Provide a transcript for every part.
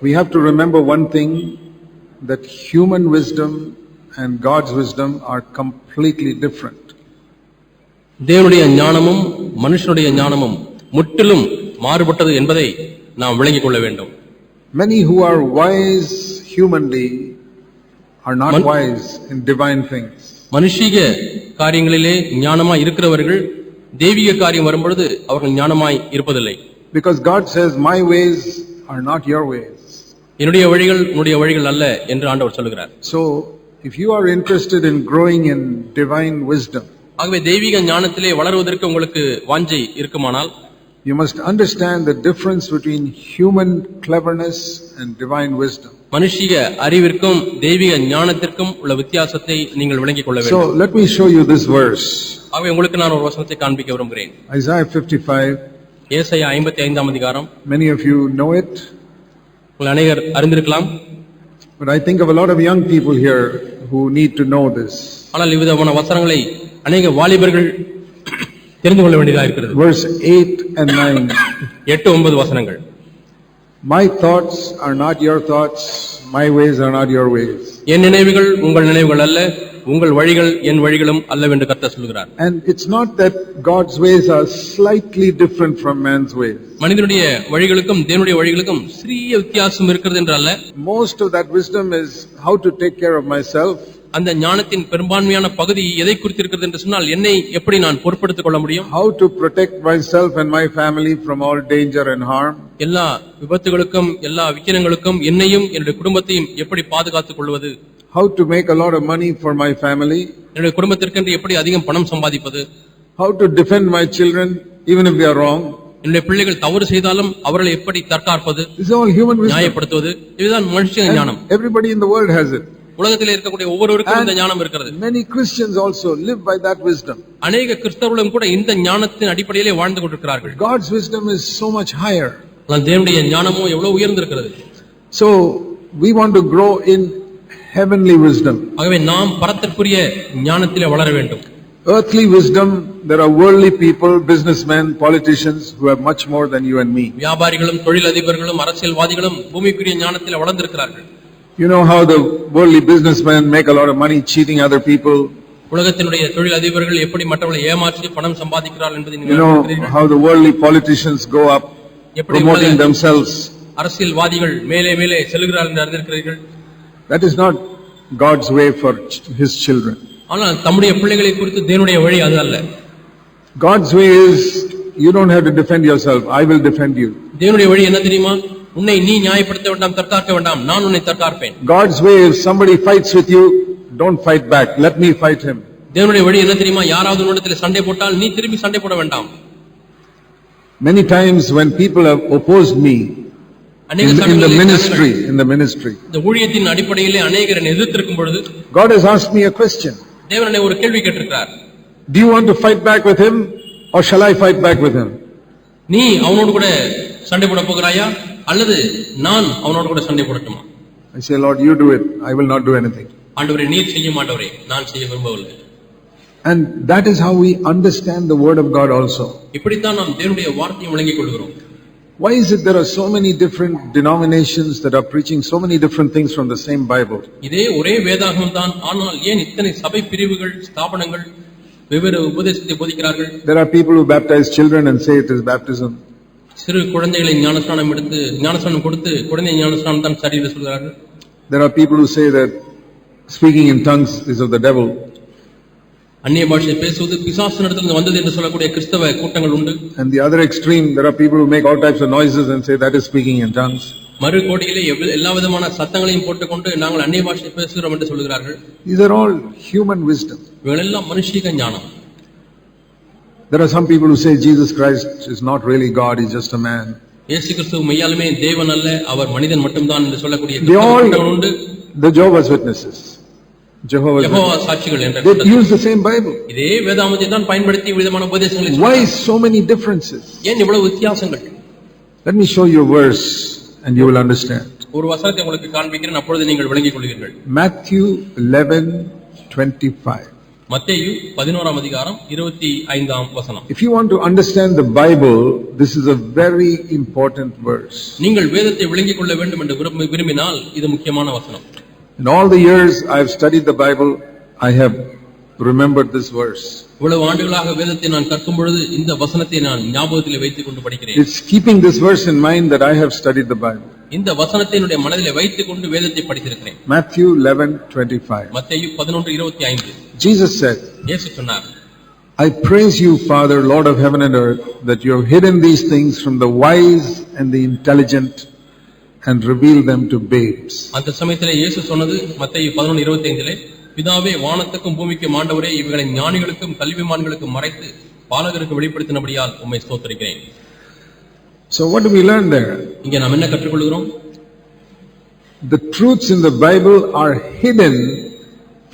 we have to remember one thing, that human wisdom and God's wisdom are completely different. தேவனுடைய ஞானமும் மனுஷனுடைய ஞானமும் முற்றிலும் மாறுபட்டது என்பதை நாம் விளங்கிக் கொள்ள வேண்டும். Many who are wise humanly are not wise in divine things. மனுஷீக காரியங்களிலே ஞானமாய் இருக்கிறவர்கள் தெய்வீக காரியம் வரும்பொழுது அவர்கள் ஞானமாய் இருப்பதில்லை. Because God says, my ways are not your ways. என்னுடைய வழிகள் உன்னுடைய வழிகள் அல்ல என்று ஆண்டவர் சொல்கிறார். So if you are interested in growing in divine wisdom, ஆகவே தெய்வீக ஞானத்திலே வளருவதற்கு உங்களுக்கு வாஞ்சை இருக்குமானால், you must understand the difference between human cleverness and divine wisdom. மனுஷீக அறிவிற்கும் தெய்வீக ஞானத்திற்கும் உள்ள வித்தியாசத்தை நீங்கள் விளங்கிக் கொள்ள வேண்டும். So let me show you this verse. ஆகவே உங்களுக்கு நான் ஒரு வசனத்தை காண்பிக்க விரும்புகிறேன். Isaiah 55. ஏசாயா 55ஆம் அதிகாரம். Many of you know it. உங்கள் அநேகர் அறிந்திருக்கலாம். But I think of a lot of young people here who need to know this. ஆனால் இவ்விதமான வசனங்களை அநேக வாலிபர்கள் தெரிந்து கொள்ள வேண்டியதாக இருக்கிறது. Verse 8 and 9. 8-9 வசனங்கள். My thoughts are not your thoughts, my ways are not your ways. என் நினைவுகள் உங்கள் நினைவுகள் அல்ல, உங்கள் வழிகள் என் வழிகளும் அல்லவென்று கர்த்தர் சொல்கிறார். And it's not that God's ways are slightly different from man's ways. மனிதனுடைய வழிகளுக்கும் தேவனுடைய வழிகளுக்கும் சிறிய வித்தியாசம் இருக்கிறது என்றல்ல. Most of that wisdom is how to take care of myself. அந்த ஞானத்தின் பெரும்பான்மையான பகுதி எதை குறித்து இருக்கிறது என்று சொன்னால், என்னை எப்படி நான் பொறுப்படுத்திக் கொள்ள முடியும், how to protect myself and my family from all danger and harm, எல்லா விபத்துகளுக்கும் எல்லா விக்கிரங்களுக்கும் என்னையும் என்னுடைய குடும்பத்தையும் எப்படி பாதுகாத்துக் கொள்வது, how to make a lot of money for my family, என்னுடைய குடும்பத்திற்கென்று எப்படி அதிகம் பணம் சம்பாதிப்பது, how to defend my children even if they are wrong, என்னுடைய பிள்ளைகள் தவறு செய்தாலும் அவர்களை எப்படி தற்காப்பது, this is all human wisdom. நியாயப்படுத்துவது, இதுதான் மனுஷ ஞானம். Everybody in the world has it. உலகத்தில் இருக்கக்கூடிய ஒவ்வொருவருக்கும் இந்த ஞானம் இருக்கிறது. Many Christians also live by that wisdom. அநேக கிறிஸ்தவர்களும் கூட இந்த ஞானத்தின் அடிப்படையிலே வாழ்ந்து கொண்டிருக்கிறார்கள். God's wisdom is so much higher. தேவனுடைய ஞானமும் எவ்வளவு உயர்ந்திருக்கிறது. So we want to grow in heavenly wisdom. ஆகவே நாம் பரத்திற்குரிய ஞானத்திலே வளர வேண்டும். Earthly wisdom, there are worldly people, businessmen, politicians who have much more than you and me. வியாபாரிகளும் தொழிலதிபர்களும் அரசியல்வாதிகளும் பூமிக்குரிய ஞானத்திலே வளர்ந்திருக்கிறார்கள். You know how the worldly businessmen make a lot of money cheating other people. உலகத்தினுடைய தொழிலதிபர்கள் எப்படி மற்றவர்களை ஏமாற்றி பணம் சம்பாதிக்கிறார்கள் என்பதை you know how the worldly politicians go up promoting themselves. அரசியல்வாதிகள் மேலே மேலே செல்கிறார்கள் என்று அறிந்திருக்கிறீர்கள். That is not God's way for his children. ஆனால் தம்முடைய பிள்ளைகளை குறித்து தேவனுடைய வழி அது அல்ல. God's way is, you don't have to defend yourself, I will defend you. தேவனுடைய வழி என்ன தெரியுமா? உன்னை நீ நியாயப்படுத்த வேண்டாம், தற்காக்க வேண்டாம், நான் உன்னை தற்காப்பேன். God's way is, somebody fights with you, don't fight back, let me fight him. தேவனுடைய வழி என்ன தெரியுமா? யாராவது உன்னிடத்தில் சண்டை போட்டால் நீ திரும்பி சண்டை போட வேண்டாம். Many times when people have opposed me in the ministry, இந்த ஊழியத்தின் அடிப்படையிலே அநேகர் என்னை எதிர்த்திருக்கும் பொழுது, God has asked me a question. தேவன் என்னை ஒரு கேள்வி கேட்டிருக்கிறார். Do you want to fight back with him or shall I fight back with him? நீ அவனோடு கூட சண்டை போட போகிறாயா அல்லது நான் அவனோடு கூட சண்டை போடட்டுமா? I say, Lord, you do it, I will not do anything. ஆண்டவரே நீர் செய்ய மாட்டவரே, நான் செய்ய விரும்பவில்லை. And that is how we understand the word of God also. இப்படித்தான் நாம் தேவனுடைய வார்த்தையை விளங்கிக் கொள்கிறோம். Why is it there are so many different denominations that are preaching so many different things from the same Bible? இதே ஒரே வேதாகமம் தான், ஆனால் ஏன் இத்தனை சபை பிரிவுகள் ஸ்தாபனங்கள் வெவ்வேறு உபதேசத்தை போதிக்கிறார்கள்? There are people who baptize children and say it is baptism. சிறு குழந்தைகளை ஞானஸ்நானம் கொடுத்து குழந்தை ஞானஸ்நானம் தான் சரி என்று சொல்கிறார்கள். There are people who say that speaking in tongues is of the devil. அந்நிய பாஷை பேசுவது பிசாசினிடத்திலிருந்து வந்தது என்று சொல்லக்கூடிய கிறிஸ்தவ கூட்டங்கள் உண்டு. And the other extreme, there are people who make all types of noises and say that is speaking in tongues. மறு கோடியிலே எல்லா விதமான சத்தங்களையும் போட்டுக்கொண்டு நாங்கள் அந்நிய பாஷை பேசுகிறோம் என்று சொல்கிறார்கள். These are all human wisdom. இவைகளெல்லாம் மனுஷீக ஞானம். There are some people who say Jesus Christ is not really God, he's just a man. இயேசு கிறிஸ்து மெய்யாலுமே தேவன் அல்ல, அவர் மனிதன் மட்டும்தான் என்று சொல்லக்கூடிய கூட்டங்கள் உண்டு. The Jehovah's Witnesses, யெகோவா சாட்சிகள் என்ற they use the same Bible. இதே வேதாகமத்தை தான் பயன்படுத்தி விதமான உபதேசங்களை. Why so many differences? ஏன் இவ்வளவு வித்தியாசங்கள்? Let me show you a verse and you will understand. ஒரு வசனத்தை உங்களுக்கு காண்பிக்கிறேன், அப்பொழுது நீங்கள் விளங்கிக் கொள்வீர்கள். Matthew 11:25. மத்தேயு 11ஆம் அதிகாரம் 25ஆம் வசனம். If you want to understand the Bible, this is a very important verse. நீங்கள் வேதத்தை விளங்கிக் கொள்ள வேண்டும் என்று விரும்பினால் இது முக்கியமான வசனம். In all the years I have studied the Bible, I have remembered this verse. இவ்வளவு ஆண்டுகளாக வேதத்தை நான் கற்கும் பொழுது இந்த வசனத்தை நான் ஞாபகத்தில் வைத்துக் கொண்டு படிக்கிறேன். It's keeping this verse in mind that I have studied the Bible. இந்த வசனத்தை என்னுடைய மனதிலே வைத்துக் கொண்டு வேதத்தை படித்திருக்கிறேன். Matthew 11:25. மத்தேயு 11:25. Jesus said, இயேசு சொன்னார், I praise you, Father, Lord of heaven and earth, that you have hidden these things from the wise and the intelligent and revealed them to babes. அந்த சமயத்திலே இயேசு சொன்னது மத்தேயு 11:25, பிதாவே, வானத்துக்கும் பூமிக்கும் ஆண்டவரே, இவைகளை ஞானிகளுக்கும் கல்விமான்களுக்கும் மறைத்து பாலகருக்கு வெளிப்படுத்தினபடியால் உம்மை ஸ்தோத்திரிக்கிறேன். So what do we learn there? இங்கே நாம் என்ன கற்றுக்கொள்கிறோம்? The truths in the Bible are hidden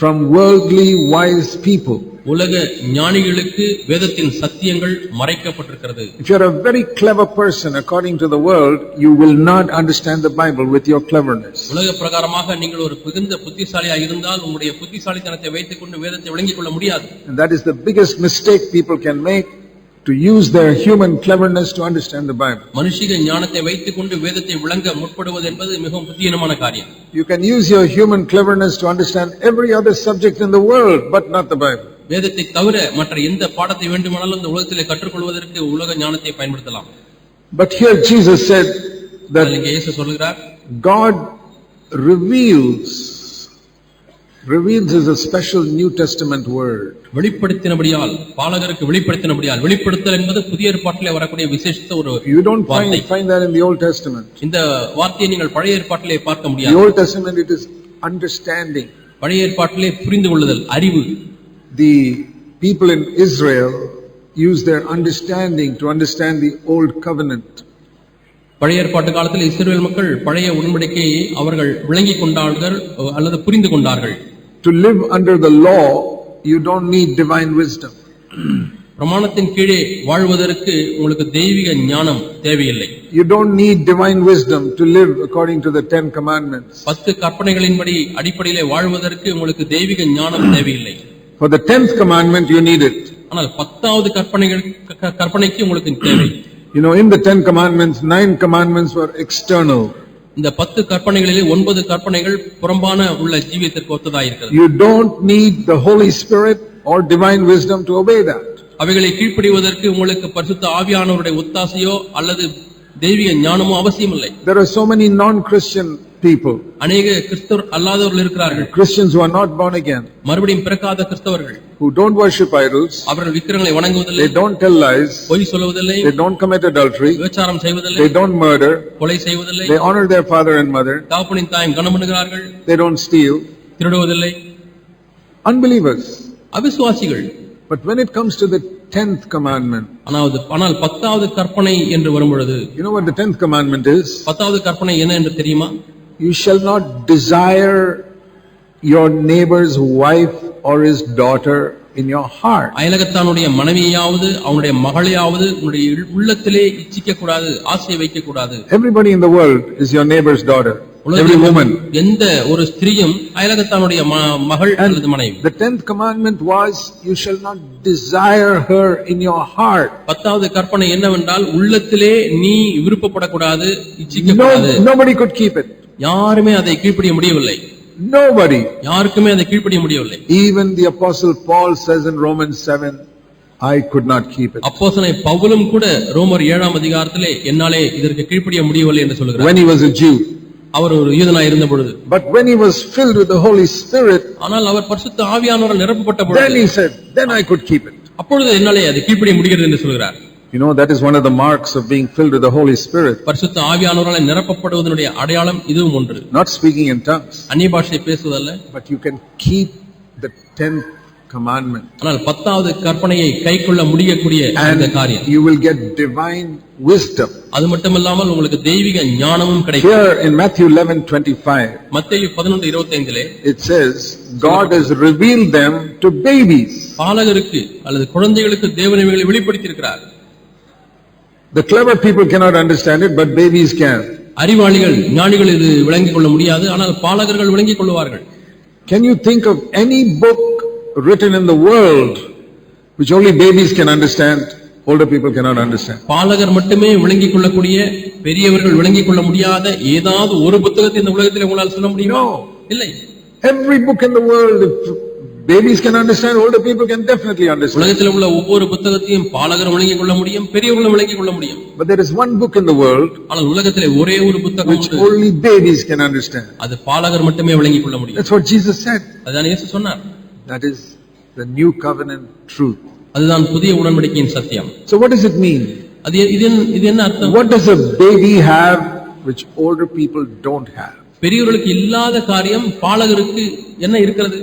from worldly wise people. உலக ஞானிகளுக்கு வேதத்தின் சத்தியங்கள் மறைக்கப்பட்டிருக்கிறது. If you are a very clever person according to the world, you will not understand the Bible with your cleverness. உலக பிரகாரமாக நீங்கள் ஒரு மிகுந்த புத்திசாலியாக இருந்தால் உங்களுடைய புத்திசாலித்தனத்தை வைத்துக் கொண்டு வேதத்தை விளங்கிக் கொள்ள முடியாது. And that is the biggest mistake people can make, to use their human cleverness to understand the Bible. மனுஷிக ஞானத்தை வைத்துக் கொண்டு வேதத்தை விளங்க முற்படுவது என்பது மிகவும் புத்தியீனமான காரியம். You can use your human cleverness to understand every other subject in the world, but not the Bible. வேதத்தை தவிர மற்ற எந்த பாடத்தை வேண்டுமானாலும் இந்த உலகத்திலே கற்றுக்கொள்வதற்கு உலக ஞானத்தை பயன்படுத்தலாம். But here Jesus said that இங்கே இயேசு சொல்கிறார், God reveals is a special New Testament word. வெளிப்படுத்தினபடியால், பாலகருக்கு வெளிப்படுத்தினபடியால், வெளிப்படுத்தல் என்பது புதிய ஏற்பாட்டிலே வரக்கூடிய விசேஷித்த ஒரு You don't find that in the Old Testament. இந்த வார்த்தையை நீங்கள் பழைய ஏற்பாட்டிலே பார்க்க முடியாது. The Old Testament it is understanding. பழைய ஏற்பாட்டிலே புரிந்து கொள்ளுதல், அறிவு. The people in Israel use their understanding to understand the old covenant. பழைய ஏற்பாட்டு காலத்தில் இஸ்ரவேல் மக்கள் பழைய உடன்படிக்கையை அவர்கள் விளங்கிக் கொண்டார்கள் அல்லது புரிந்து கொண்டார்கள். To live under the law, you don't need divine wisdom. பிரமாணத்தின் கீழே வாழ்வதற்கு உங்களுக்கு தெய்வீக ஞானம் தேவையில்லை. You don't need divine wisdom to live according to the 10 commandments. 10 கற்பனைகளின்படி அடிப்படையிலே வாழ்வதற்கு உங்களுக்கு தெய்வீக ஞானம் தேவையில்லை. For the 10th commandment you need it. ஆனால் 10வது கற்பனைக்கு உங்களுக்கு தேவை. You know, in the 10 commandments, 9 commandments were external. இந்த 10 கற்பனைகளிலே 9 கற்பனைகள் புறம்பான உள்ள ஜீவியத்திற்கு ஒத்ததாயிருக்கிறது. You don't need the Holy Spirit or divine wisdom to obey that. அவைகளை கீழ்ப்படிவதற்கு உங்களுக்கு பரிசுத்த ஆவியானவருடைய ஒத்தாசையோ அல்லது தெய்வீக ஞானமோ அவசியமில்லை. There are so many non-Christian people. அநேக கிறிஸ்தவர் அல்லாதவர்கள் இருக்கிறார்கள். Christians who are not born again. மறுபடியும் பிறக்காத கிறிஸ்தவர்கள். Who don't worship idols. அவர்கள் விக்கிரகங்களை வணங்குவதில்லை. They don't tell lies. பொய் சொல்வதில்லை. They don't commit adultery. விபச்சாரம் செய்வதில்லை. They don't murder. கொலை செய்வதில்லை. They honor their father and mother. தகப்பனின் தாயும் கனம் பண்ணுகிறார்கள். They don't steal. திருடுவதில்லை. Unbelievers. அவிசுவாசிகள். But when it comes to the 10th commandment, ஆனால் 10வது கற்பனை என்று வரும்பொழுது, you know what the 10th commandment is? 10வது கற்பனை என்ன என்று தெரியுமா? You shall not desire your neighbor's wife or his daughter in your heart. அயலகத்தானுடைய மனைவியாவது அவனுடைய மகளையாவது உன்னுடைய உள்ளத்திலே இச்சிக்க கூடாது, ஆசை வைக்க கூடாது. Everybody in the world is your neighbor's daughter. Every woman. எந்த ஒரு ஸ்திரீயும் அயலகத்தானுடைய மகள் அல்லது மனைவி. The 10th commandment was you shall not desire her in your heart. 10வது கற்பனை என்னவென்றால் உள்ளத்திலே நீ விருப்பப்படக்கூடாது, இச்சிக்க கூடாது. Nobody could keep it. யாருமே அதை கீழ்ப்படிய முடியவில்லை. Nobody. யாருக்குமே அதை கீழ்ப்படிய முடியவில்லை. Even the apostle Paul says in Romans 7, I could not keep it. அப்போஸ்தலன் பவுலும் கூட ரோமர் 7ஆம் அதிகாரத்திலே என்னாலே இதற்கு கீழ்ப்படிய முடியவில்லை என்று சொல்கிறார். When he was a Jew. அவர் ஒரு யூதனாய் இருந்த பொழுது. But when he was filled with the Holy Spirit, ஆனால் அவர் பரிசுத்த ஆவியானவரால் நிரப்பப்பட்ட பொழுது, then he said, then I could keep it. அப்பொழுது என்னாலே அதை கீழ்ப்படிய முடிகிறது என்று சொல்கிறார். You know, that is one of the marks of being filled with the Holy Spirit. பரிசுத்த ஆவியானவரால் நிரப்பப்படுவதனுடைய அடையாளம் இதுவும் ஒன்று. Not speaking in tongues. அந்நிய பாஷை பேசுவதல்ல. But you can keep the 10th commandment. ஆனால் 10வது கற்பனையை கைக்கொள்ள முடியக்கூடிய அந்த காரியம். You will get divine wisdom. அது மட்டுமல்லாமல் உங்களுக்கு தெய்வீக ஞானமும் கிடைக்கும். Here in Matthew 11:25. மத்தேயு 11:25 it says God has revealed them to babies. பாலகருக்கு அல்லது குழந்தைகளுக்கு தேவன் இவைகளை வெளிப்படுத்தி இருக்கிறார். The clever people cannot understand it, but babies can. அறிவாளிகள் ஞானிகள் இது விளங்கிக் கொள்ள முடியாது, ஆனால் பாலகர்கள் விளங்கிக் கொள்வார்கள். Can you think of any book written in the world, which only babies can understand, older people cannot understand. பாலகர் மட்டுமே விளங்கிக் கொள்ளக்கூடிய, பெரியவர்கள் விளங்கிக் கொள்ள முடியாத ஏதாவது ஒரு புத்தகத்தை இந்த உலகத்தில் உங்களால் சொல்ல முடியுமா? இல்லை. Every book in the world, if babies can understand, older people can definitely understand. உலகத்தில் உள்ள ஒவ்வொரு புத்தகத்தையும் பாலகர் விளங்கிக் கொள்ள முடியும், பெரியவர்களும் விளங்கிக் கொள்ள முடியும். But there is one book in the world ஆனால் உலகத்திலே ஒரே ஒரு புத்தகம் which only babies can understand. அது பாலகர் மட்டுமே விளங்கிக் கொள்ள முடியும். That's what Jesus said. அதுதான் இயேசு சொன்னார். That is the new covenant truth. அதுதான் புதிய உடன்படிக்கையின் சத்தியம். So what does it mean? இது என்ன அர்த்தம்? What does a baby have which older people don't have? பெரியவர்களுக்கு இல்லாத காரியம் பாலகருக்கு என்ன இருக்கிறது?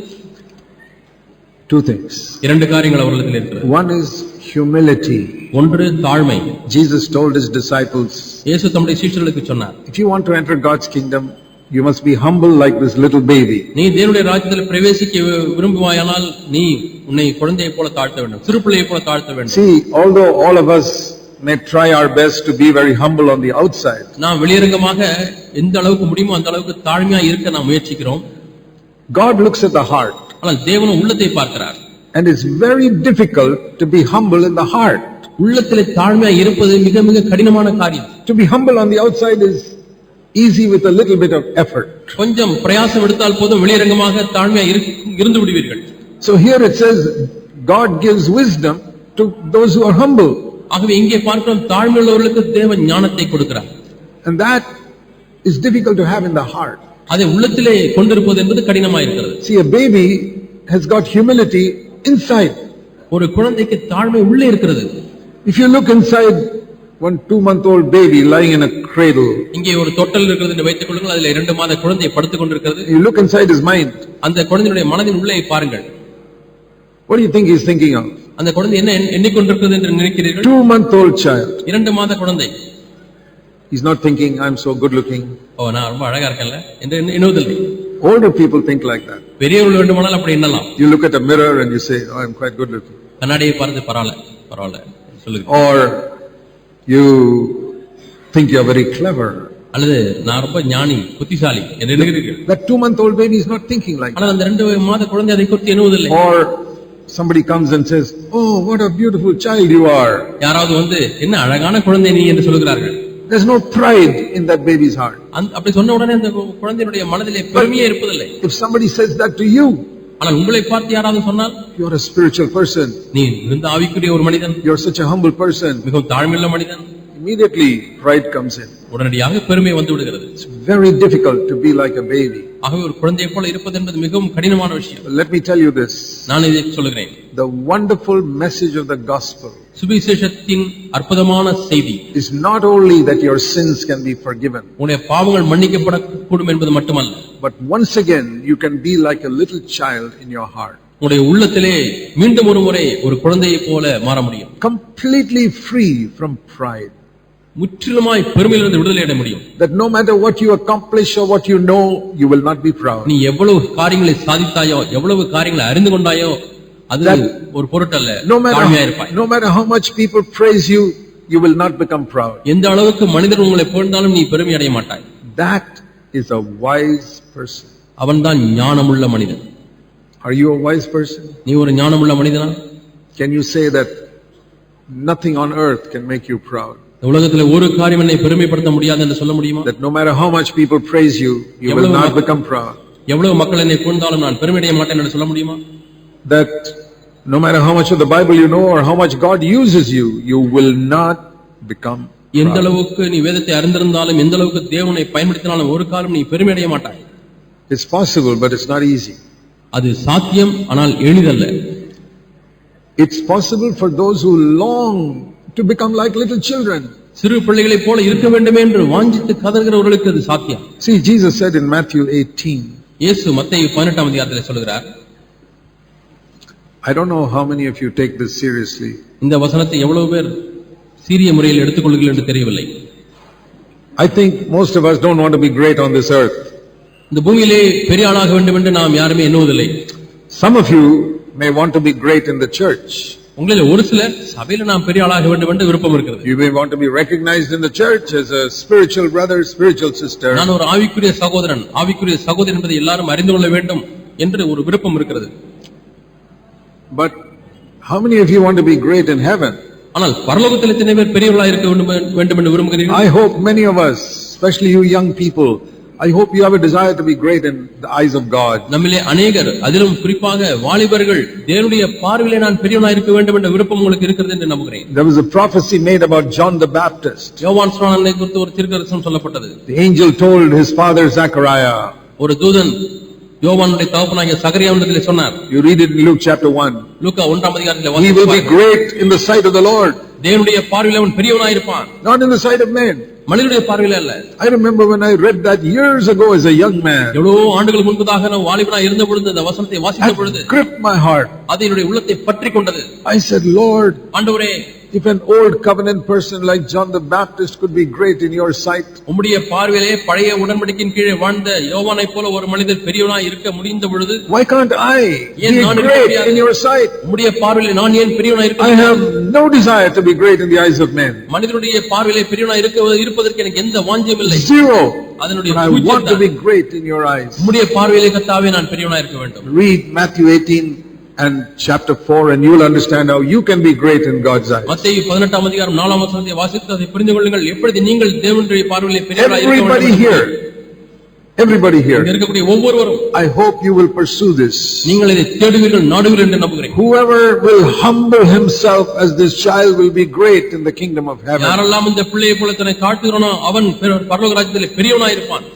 Two things. இரண்டு காரியங்கள் அவர்களிடத்தில் இருக்கிறது. One is humility. ஒன்று தாழ்மை. Jesus told his disciples, இயேசு தம்முடைய சீஷர்களுக்கு சொன்னார், if you want to enter God's kingdom, you must be humble like this little baby. நீ தேவனுடைய ராஜ்யத்தில் பிரவேசிக்க விரும்புவாயானால் நீ உன்னை குழந்தையைப் போல தாழ்த்த வேண்டும், சிறு பிள்ளையைப் போல தாழ்த்த வேண்டும். See, although all of us may try our best to be very humble on the outside, நாம் வெளியரங்கமாக எந்த அளவுக்கு முடியுமோ அந்த அளவுக்கு தாழ்மையா இருக்க நாம் முயற்சிக்கிறோம். God looks at the heart. ஆனால் தேவன் உள்ளத்தை பார்க்கிறார். And it's very difficult to be humble in the heart. உள்ளத்திலே தாழ்மையா இருப்பது மிக மிக கடினமான காரியம். To be humble on the outside is easy with a little bit of effort. கொஞ்சம் பிரயாசம் எடுத்தால் போதும் வெளியரங்கமாக தாழ்மையா இருந்து விடுவீர்கள். So here it says God gives wisdom to those who are humble. ஆகவே இங்கே பார்க்கிறோம், தாழ்மையுள்ளவர்களுக்கு தேவன் ஞானத்தை கொடுக்கிறார். And that is difficult to have in the heart. அதை உள்ளத்திலே கொண்டிருப்பது என்பது கடினமாக இருக்கிறது. See, a baby has got humility inside. ஒரு குழந்தைக்கு தாழ்மை உள்ளே இருக்கிறது. If you look inside one 2-month-old baby lying in a cradle, இங்கே ஒரு தொட்டல் இருக்கிறது என்று வைத்துக் கொள்ளுங்கள், அதில் 2 மாத குழந்தை படுத்துக் கொண்டிருக்கிறது. you look inside his mind. அந்த குழந்தையுடைய மனதின் உள்ளே பாருங்கள். What do you think he is thinking of? அந்த குழந்தை என்ன எண்ணிக்கொண்டிருக்கிறது என்று நினைக்கிறீர்கள்? 2-month-old child. 2 மாத குழந்தை. He's not thinking, I'm so good looking. ஓ, நான் ரொம்ப அழகா இருக்கேன்ல என்று எண்ணுவதில்லை. Older people think like that. பெரியவர்கள் வேண்டுமானால் அப்படி எண்ணலாம். You look at a mirror and you say, oh, I'm quite good looking. கண்ணாடியை பார்த்து பரவாயில்ல சொல்லுங்க. Or you think you're very clever. அல்லது நான் ரொம்ப ஞானி, புத்திசாலி என்று எண்ணுகிறீர்கள். That 2-month-old baby is not thinking like that. ஆனால் அந்த 2 மாத குழந்தை அதை குறித்து எண்ணுவதில்லை. Or somebody comes and says, oh, what a beautiful child you are. யாராவது வந்து என்ன அழகான குழந்தை நீ என்று சொல்கிறார்கள். There's no pride in that baby's heart. அப்படி சொன்ன உடனே அந்த குழந்தையுடைய மனதிலே பெருமையே இருப்பதில்லை. If somebody says that to you, ஆனால் உங்களை பார்த்து யாராவது சொன்னால், you're a spiritual person. நீ மிகுந்த ஆவிக்குரிய ஒரு மனிதன், You're such a humble person. மிகவும் தாழ்மையுள்ள மனிதன், immediately pride comes in. உடனடியாக பெருமை வந்து விடுகிறது. It's very difficult to be like a baby. ஆகவே ஒரு குழந்தையை போல இருப்பது என்பது மிகவும் கடினமான விஷயம். Let me tell you this. நான் இதை சொல்கிறேன். The wonderful message of the gospel சுவிசேஷத்தின் அற்புதமான செய்தி is not only that your sins can be forgiven, உன்னுடைய பாவங்கள் மன்னிக்கப்படக்கூடும் என்பது மட்டுமல்ல, but once again you can be like a little child in your heart. உன்னுடைய உள்ளத்திலே மீண்டும் ஒரு முறை ஒரு குழந்தையைப் போல மாற முடியும். Completely free from pride. முற்றிலுமாய் பெருமையிலிருந்து விடுதலை அடைய முடியும். That no matter what you accomplish or what you know, you will not be proud. நீ எவ்வளவு காரியங்களை சாதித்தாயோ, எவ்வளவு காரியங்களை அறிந்து கொண்டாயோ, அது ஒரு பொருட்டல்ல. தாழ்மையா இருப்பாய். No matter how much people praise you, you will not become proud. எந்த அளவுக்கு மனிதர் உங்களை புகழ்ந்தாலும் நீ பெருமை அடைய மாட்டாய். That is a wise person. அவன்தான் ஞானமுள்ள மனிதன். Are you a wise person? நீ ஒரு ஞானமுள்ள மனிதனா? Can you say that nothing on earth can make you proud? உலகத்திலே ஒரு காரியம் என்னை பெருமைப்படுத்த முடியாது என்று சொல்ல முடியுமா? That no matter how much people praise you, you will not become proud. எவ்வளவு மக்கள் என்னை புகழ்ந்தாலும் நான் பெருமை அடைய மாட்டேன் என்று சொல்ல முடியுமா? That no matter how much of the Bible you know or how much God uses you, you will not become proud. எந்த அளவுக்கு நீ வேதத்தை அறிந்திருந்தாலும், எந்த அளவுக்கு தேவனை பயன்படுத்தினாலும் ஒரு காலம் நீ பெருமை அடைய மாட்டாய். It's possible, but it's not easy. அது சாத்தியம், ஆனால் எளிதல்ல. It's possible for those who long to become like little children. சிறு பிள்ளைகளைப் போல இருக்க வேண்டும் என்று வாஞ்சித்து கதறுகிறவர்களுக்கு அது சாத்தியம். See, Jesus said in Matthew 18. இயேசு மத்தேயு 18ஆம் அதிகாரத்திலே சொல்கிறார். I don't know how many of you take this seriously. இந்த வசனத்தை எவ்வளவு பேர் சீரிய முறையில் எடுத்துக்கொள்கிறீர்கள் என்று தெரியவில்லை. I think most of us don't want to be great on this earth. இந்த பூமியிலே பெரிய ஆளாக வேண்டும் என்று நாம் யாருமே எண்ணுவதில்லை. Some of you may want to be great in the church. உங்களில் ஒரு சிலர் சபையில நாம் பெரிய ஆளாக வேண்டும் என்று விருப்பம் இருக்கிறது. You may want to be recognized in the church as a spiritual brother, spiritual sister. நான் ஒரு ஆவிக்குரிய சகோதரன், ஆவிக்குரிய சகோதரி என்பதை எல்லாரும் அறிந்து கொள்ள வேண்டும் என்று ஒரு விருப்பம் இருக்கிறது. But how many of you want to be great in heaven? ஆனால் பரலோகத்தில் எத்தனை பேர் பெரியவர்களாக இருக்க வேண்டும் என்று விரும்புகிறீர்கள்? I hope many of us, especially you young people, I hope you have a desire to be great in the eyes of God. நம்மிலே अनेகர், அதிலும் குறிப்பாக வாலிபர்கள், தேவனுடைய பார்வையிலே நான் பெரியவனாக இருக்க வேண்டும் என்ற விருப்பம் உங்களுக்கு இருக்கிறது என்று நம்புகிறேன். There was a prophecy made about John the Baptist. யோவான் ஸ்நானனை குறித்து ஒரு தீர்க்கதரிசனம் சொல்லப்பட்டது. The angel told his father Zechariah. ஒரு தூதன் யோவானுடைய தகப்பனாகிய சகரியாவிடத்திலே சொன்னார். You read it in Luke chapter 1. லூக்கா 1ஆம் அதிகாரத்திலே He will be great in the sight of the Lord. தேவனுடைய பார்வையிலே அவன் பெரியவனாக இருப்பான். Not in the sight of men. மனிதனுடைய பார்வையிலே அல்ல. I remember when I read that years ago as a young man. எவ்வளவு ஆண்டுகள் முன்பதாக நான் வாலிபனாக இருந்த பொழுது அந்த வசனத்தை வாசித்த பொழுது it gripped my heart. அது என்னுடைய உள்ளத்தை பற்றிக் கொண்டது. I said, Lord, ஆண்டவரே, if an old covenant person like John the Baptist could be great in your sight, உம்முடைய பார்வையிலே பழைய உடன்படிக்கையின் கீழே வாழ்ந்த யோவானைப் போல ஒரு மனிதர் பெரியவனாய் இருக்க முடிந்த பொழுது why can't I be great in your sight? உம்முடைய பார்வையிலே நான் ஏன் பெரியவனாய் இருக்க I முடியாது? have no desire to be great in the eyes of men. மனிதனுடைய பார்வையிலே பெரியவனாய் இருப்பதற்கு எனக்கு எந்த வாஞ்சையும் இல்லை. Zero. அதனுடைய But I want to be great in your eyes. உம்முடைய பார்வையிலே கர்த்தாவே நான் பெரியவனாய் இருக்க வேண்டும். Read Matthew 18 and chapter 4 and you will understand how you can be great in God's eyes. மத்தேயு 18ஆம் அதிகாரம் 4ஆம் வசனத்தை வாசித்து அதை புரிந்து கொள்ளுங்கள். எப்படி நீங்கள் தேவனுடைய பார்வையிலே பெரியவராய் இருக்க வேண்டும். Everybody here. இங்க இருக்கக்கூடிய ஒவ்வொருவரும் I hope you will pursue this. நீங்கள் இதை தேடுவீர்கள், நாடுவீர்கள் என்று நம்புகிறேன். Whoever will humble himself as this child will be great in the kingdom of heaven. யாரெல்லாம் இந்த பிள்ளையை போல தன்னை தாழ்த்துகிறானோ அவன் பரலோக ராஜ்யத்திலே பெரியவனாய் இருப்பான்.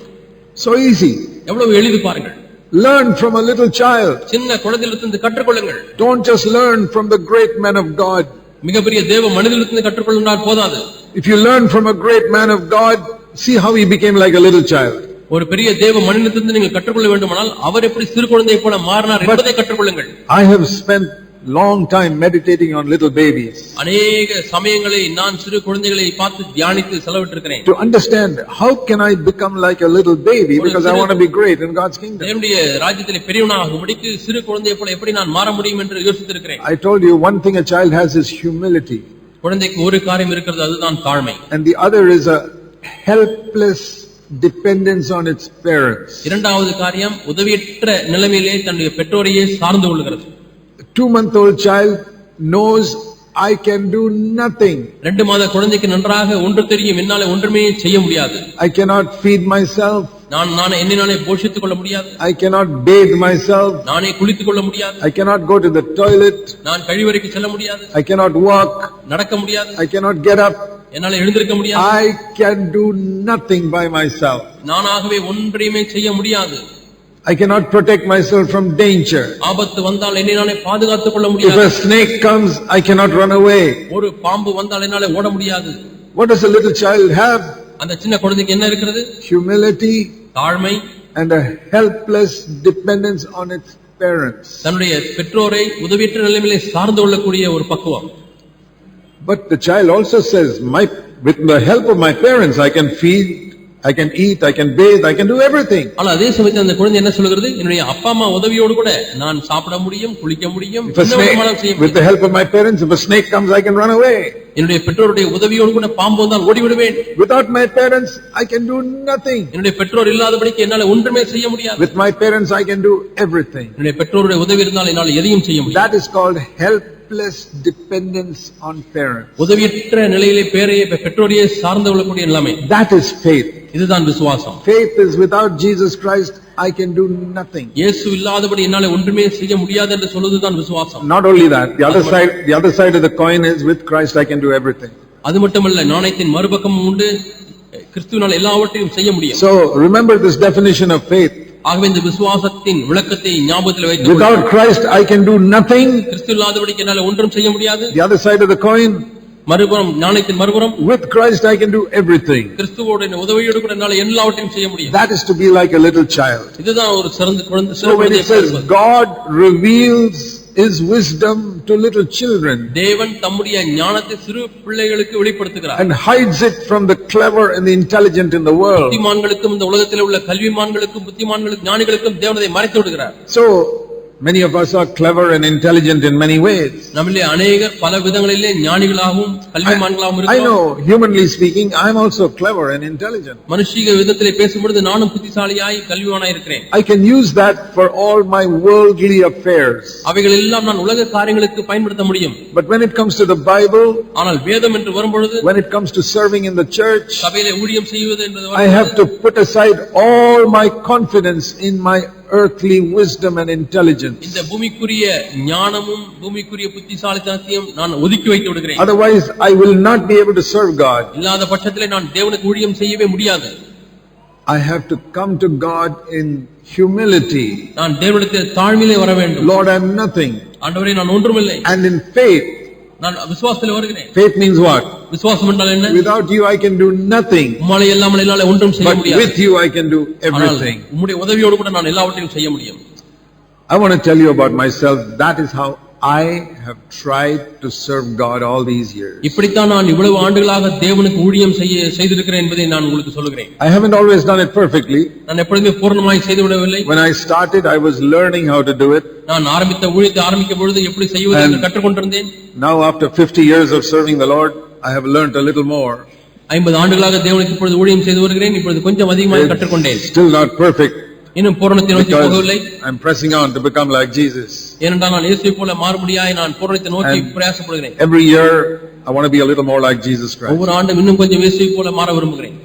So easy. எவ்வளவு எளிது பாருங்கள். Learn from a little child. சின்ன குழந்தையிலிருந்து கற்றுக்கொள்ளுங்கள். Don't just learn from the great men of God. மிகப்பெரிய தேவ மனிதனிடத்திலிருந்து கற்றுக்கொள்ளுங்கள் போதாது. If you learn from a great man of God, see how he became like a little child. ஒரு பெரிய தேவ மனிதனிடத்திலிருந்து நீங்கள் கற்றுக்கொள்ள வேண்டுமானால் அவர் எப்படி சிறு குழந்தையை போல மாறினார் என்பதை கற்றுக்கொள்ளுங்கள். I have spent long time meditating on little babies. அநேக சமயங்களை நான் சிறு குழந்தைகளை பார்த்து தியானித்து செலவிட்டிருக்கிறேன். To understand how can I become like a little baby because I want to be great in God's kingdom. தேவனுடைய ராஜ்யத்திலே பெரியவனாகும்படிக்கு சிறு குழந்தையை போல எப்படி நான் மாற முடியும் என்று யோசித்திருக்கிறேன். I told you one thing a child has is humility. குழந்தைக்கு ஒரு காரியம் இருக்கிறது, அதுதான் தாழ்மை. And the other is a helpless dependence on its parents. இரண்டாவது காரியம் உதவியற்ற நிலைமையிலே தன்னுடைய பெற்றோரையே சார்ந்து கொள்கிறது. 2-month-old child knows I can do nothing. 2 மாத குழந்தைக்கு நன்றாக ஒன்று தெரியும், என்னால ஒன்றுமே செய்ய முடியாது. I cannot feed myself. நான் என்னை போஷித்துக் கொள்ள முடியாது. I cannot bathe myself. நானே குளித்துக் கொள்ள முடியாது. I cannot go to the toilet. நான் கழிவறைக்கு செல்ல முடியாது. I cannot walk. நடக்க முடியாது. I cannot get up. என்னால எழுந்திருக்க முடியாது. I can do nothing by myself. நானாகவே ஒன்றையுமே செய்ய முடியாது. I cannot protect myself from danger. ஆபத்து வந்தால் என்னை நானே பாதுகாத்துக் கொள்ள முடியாது. If a snake comes, I cannot run away. ஒரு பாம்பு வந்தால் என்னால ஓட முடியாது. What does a little child have? அந்த சின்ன குழந்தைக்கு என்ன இருக்கிறது? Humility, தாழ்மை, and a helpless dependence on its parents. தன்னுடைய பெற்றோரை உதவியற்ற நிலைமையிலே சார்ந்து கொள்ளக்கூடிய ஒரு பக்குவம். But the child also says, with the help of my parents, I can feed, I can eat, I can bathe, I can do everything. ஆனால் அதே சமயத்தில் அந்த குழந்தை என்ன சொல்கிறது? என்னுடைய அப்பா அம்மா உதவியோடு கூட நான் சாப்பிட முடியும், குளிக்க முடியும், With the help of my parents, if a snake comes, I can run away. என்னுடைய பெற்றோருடைய உதவியோடு கூட பாம்பு வந்தால் ஓடி விடுவேன். Without my parents, I can do nothing. என்னுடைய பெற்றோர் இல்லாதபடிக்கு என்னால ஒன்றுமே செய்ய முடியாது. With my parents, I can do everything. என்னுடைய பெற்றோருடைய உதவி இருந்தால் என்னால் எதையும் செய்ய முடியும். That is called helpless dependence on parents. உதவியற்ற நிலையிலே பெற்றோரையே சார்ந்து கொள்ளக்கூடிய நிலைமை. That is faith. இதுதான் விசுவாசம். Faith is without Jesus Christ, I can do nothing. இயேசு இல்லாதபடி என்னால ஒன்றுமே செய்ய முடியாது என்று சொல்வதுதான் விசுவாசம். Not only that, the other side of the coin is with Christ I can do everything. அது மட்டுமல்ல, நாணயத்தின் மறுபக்கமும் உண்டு, கிறிஸ்துவினால் எல்லாவற்றையும் செய்ய முடியும். So remember this definition of faith. ஆகவே இந்த விசுவாசத்தின் விளக்கத்தை ஞாபகத்தில் வைத்துக் Without Christ I can do nothing. கிறிஸ்து இல்லாதபடிக்கு என்னால ஒன்றும் செய்ய முடியாது. The other side of the coin, மறுபுறம் நாணயத்தின் மறுபுறம், with Christ I can do everything. கிறிஸ்துவோட உதவியோடு கூட என்னால எல்லாவற்றையும் செய்ய முடியும். That is to be like a little child. இதுதான் ஒரு சிறந்த குழந்தை. So when it says God reveals his wisdom to little children, தேவன் தம்முடைய ஞானத்தை சிறு பிள்ளைகளுக்கு வெளிப்படுத்துகிறார், and hides it from the clever and the intelligent in the world. புத்திமான்களுக்கும் இந்த உலகத்தில் உள்ள கல்விமான்களுக்கும் புத்திமான்களுக்கும் ஞானிகளுக்கும் தேவன் அதை மறைத்து விடுகிறார். So Many of us are clever and intelligent in many ways. நம்மிலே அநேகர் பல விதங்களிலே ஞானிகளாகவும் கல்விமான்களாகவும் I இருக்கிறோம். know, humanly speaking, I am also clever and intelligent. மனுஷீக விதத்திலே பேசும்பொழுது நானும் புத்திசாலியாய் கல்விமானாய் இருக்கிறேன். I can use that for all my worldly affairs. அவைகள் எல்லாம் நான் உலக காரியங்களுக்கு பயன்படுத்த முடியும். But when it comes to the Bible, ஆனால் வேதம் என்று வரும்பொழுது, when it comes to serving in the church, சபையிலே ஊழியம் செய்வது என்பது I have to put aside all my confidence in my earthly wisdom and intelligence. இந்த பூமிக்குரிய ஞானமும் பூமிக்குரிய புத்திசாலித்தனத்தையும் நான் ஒதுக்கி வைத்து விடுகிறேன். Otherwise, I will not be able to serve God. இல்லாத பட்சத்திலே நான் தேவனுக்கு ஊழியம் செய்யவே முடியாது. I have to come to God in humility. நான் தேவனிடத்தில் தாழ்மையிலே வர வேண்டும். Lord, I am nothing. ஆண்டவரே, நான் ஒன்றுமில்லை. And in faith. நான் விசுவாசத்திலே வருகிறேன். Faith means what? விசுவாசம் என்றால் என்ன? Without you I can do nothing. உம்மாலே இல்லாமல் என்னால ஒன்றும் செய்ய முடியாது. But with you I can do everything. உம்முடைய உதவியோடு கூட நான் எல்லாவற்றையும் செய்ய முடியும். I want to tell you about myself. That is how I have tried to serve God all these years. இப்படித்தான் நான் இவ்வளவு ஆண்டுகளாக தேவனுக்கு ஊழியம் செய்திருக்கிறேன் என்பதை நான் உங்களுக்கு சொல்கிறேன். I haven't always done it perfectly. நான் எப்பொழுதுமே பூர்ணமாய் செய்து விடவில்லை. When I started, I was learning how to do it. நான் ஆரம்பித்த ஊழியத்தை ஆரம்பிக்கும் பொழுது எப்படி செய்வது என்று கற்றுக்கொண்டிருந்தேன். Now after 50 years of serving the Lord, I have learned a little more. 50 ஆண்டுகளாக தேவனுக்கு இப்பொழுது ஊழியம் செய்து வருகிறேன். இப்பொழுது கொஞ்சம் அதிகமாக கற்றுக்கொண்டேன். Still not perfect. இன்னும் பூரணத்தை நோக்கி போகவில்லை. I'm pressing on to become like Jesus. ஏனென்றால் நான் இயேசுவை போல மாறும்படியாய் நான் பூரணத்தை நோக்கி பிரயாசப்படுகிறேன். Every year I want to be a little more like Jesus Christ. ஒவ்வொரு ஆண்டும் இன்னும் கொஞ்சம் இயேசுவை போல மாற விரும்புகிறேன்.